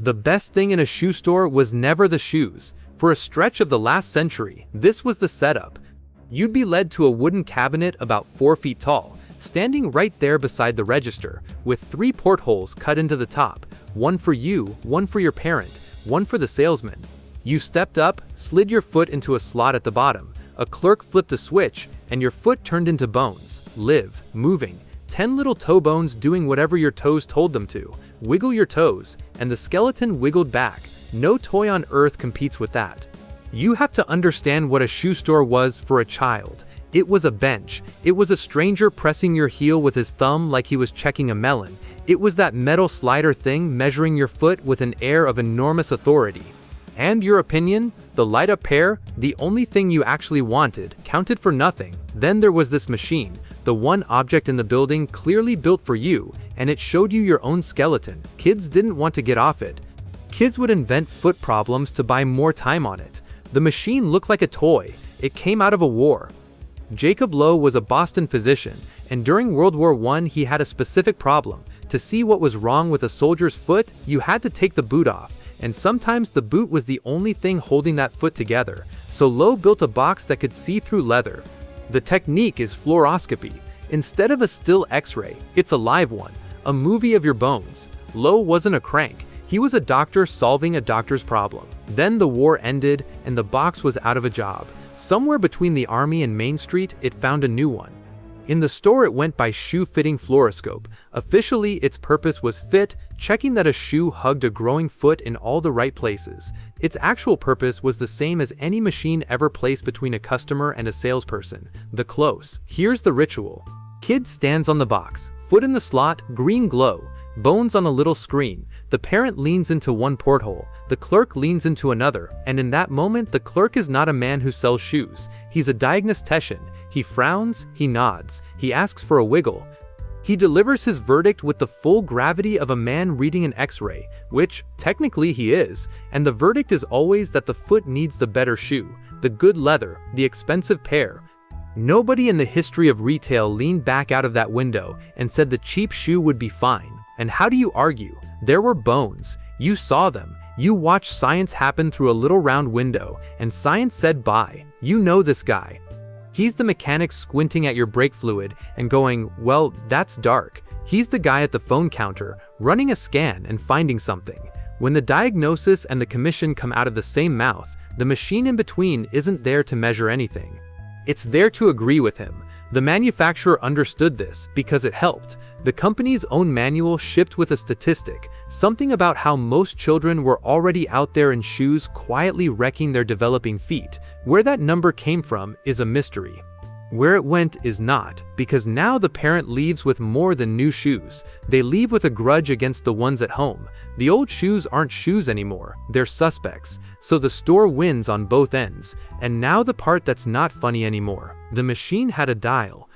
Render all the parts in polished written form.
The best thing in a shoe store was never the shoes. For a stretch of the last century, this was the setup. You'd be led to a wooden cabinet about 4 feet tall, standing right there beside the register, with 3 portholes cut into the top, one for you, one for your parent, one for the salesman. You stepped up, slid your foot into a slot at the bottom, a clerk flipped a switch, and your foot turned into bones, live, moving, 10 little toe bones doing whatever your toes told them to. Wiggle your toes, and the skeleton wiggled back. No toy on earth competes with that. You have to understand what a shoe store was for a child. It was a bench. It was a stranger pressing your heel with his thumb like he was checking a melon. It was that metal slider thing measuring your foot with an air of enormous authority. And your opinion, the light-up pair, the only thing you actually wanted, counted for nothing. Then there was this machine, the one object in the building clearly built for you, and it showed you your own skeleton. Kids didn't want to get off it. Kids would invent foot problems to buy more time on it. The machine looked like a toy. It came out of a war. Jacob Lowe was a Boston physician, and during World War I he had a specific problem. To see what was wrong with a soldier's foot, you had to take the boot off, and sometimes the boot was the only thing holding that foot together. So Lowe built a box that could see through leather. The technique is fluoroscopy. Instead of a still X-ray, it's a live one, a movie of your bones. Lowe wasn't a crank. He was a doctor solving a doctor's problem. Then the war ended, and the box was out of a job. Somewhere between the Army and Main Street, it found a new one. In the store it went by shoe-fitting fluoroscope. Officially, its purpose was fit, checking that a shoe hugged a growing foot in all the right places. Its actual purpose was the same as any machine ever placed between a customer and a salesperson, the close. Here's the ritual. Kid stands on the box, foot in the slot, green glow, bones on a little screen. The parent leans into one porthole, the clerk leans into another, and in that moment the clerk is not a man who sells shoes. He's a diagnostician. He frowns, he nods, he asks for a wiggle. He delivers his verdict with the full gravity of a man reading an X-ray, which, technically he is, and the verdict is always that the foot needs the better shoe, the good leather, the expensive pair. Nobody in the history of retail leaned back out of that window and said the cheap shoe would be fine. And how do you argue? There were bones. You saw them. You watched science happen through a little round window, and science said bye. You know this guy. He's the mechanic squinting at your brake fluid and going, well, that's dark. He's the guy at the phone counter, running a scan and finding something. When the diagnosis and the commission come out of the same mouth, the machine in between isn't there to measure anything. It's there to agree with him. The manufacturer understood this because it helped. The company's own manual shipped with a statistic, something about how most children were already out there in shoes quietly wrecking their developing feet. Where that number came from is a mystery. Where it went is not, because now the parent leaves with more than new shoes. They leave with a grudge against the ones at home. The old shoes aren't shoes anymore, they're suspects. So the store wins on both ends. And now the part that's not funny anymore. The machine had a dial.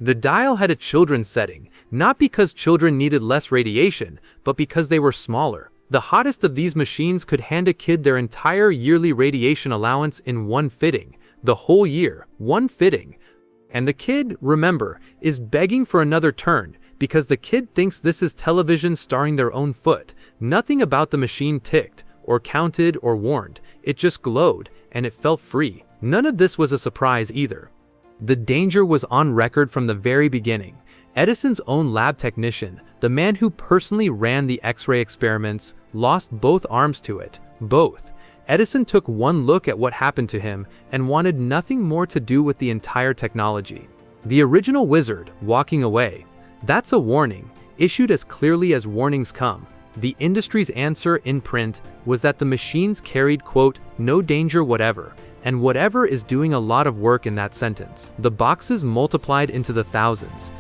The dial had a children's setting, not because children needed less radiation, but because they were smaller. The hottest of these machines could hand a kid their entire yearly radiation allowance in one fitting. The whole year, one fitting. And the kid, remember, is begging for another turn, because the kid thinks this is television starring their own foot. Nothing about the machine ticked, or counted, or warned. It just glowed, and it felt free. None of this was a surprise either. The danger was on record from the very beginning. Edison's own lab technician, the man who personally ran the X-ray experiments, lost both arms to it. Both. Edison took one look at what happened to him and wanted nothing more to do with the entire technology. The original wizard, walking away. That's a warning, issued as clearly as warnings come. The industry's answer in print was that the machines carried, quote, no danger whatever, and whatever is doing a lot of work in that sentence. The boxes multiplied into the thousands.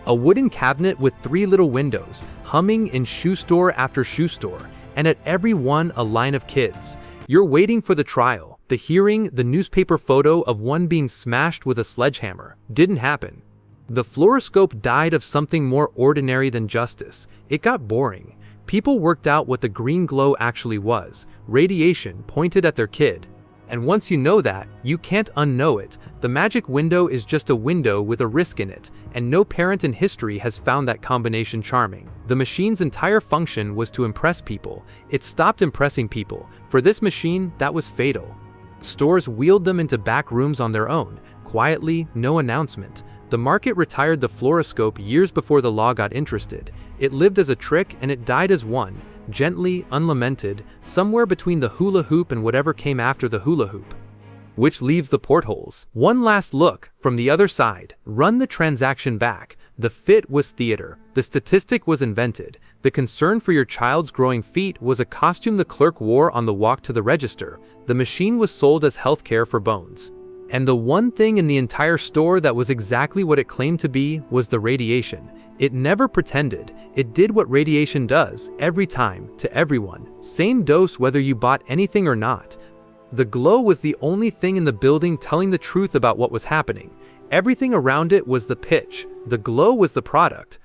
A wooden cabinet with 3 little windows, humming in shoe store after shoe store, and at every one a line of kids. You're waiting for the trial, the hearing, the newspaper photo of one being smashed with a sledgehammer. Didn't happen. The fluoroscope died of something more ordinary than justice. It got boring. People worked out what the green glow actually was, radiation pointed at their kid. And once you know that, you can't unknow it. The magic window is just a window with a risk in it, and no parent in history has found that combination charming. The machine's entire function was to impress people. It stopped impressing people. For this machine, that was fatal. Stores wheeled them into back rooms on their own, quietly, no announcement. The market retired the fluoroscope years before the law got interested. It lived as a trick and it died as one, gently, unlamented, somewhere between the hula hoop and whatever came after the hula hoop. Which leaves the portholes. One last look, from the other side, run the transaction back. The fit was theater. The statistic was invented. The concern for your child's growing feet was a costume the clerk wore on the walk to the register. The machine was sold as healthcare for bones. And the one thing in the entire store that was exactly what it claimed to be was the radiation. It never pretended. It did what radiation does, every time, to everyone. Same dose whether you bought anything or not. The glow was the only thing in the building telling the truth about what was happening. Everything around it was the pitch. The glow was the product.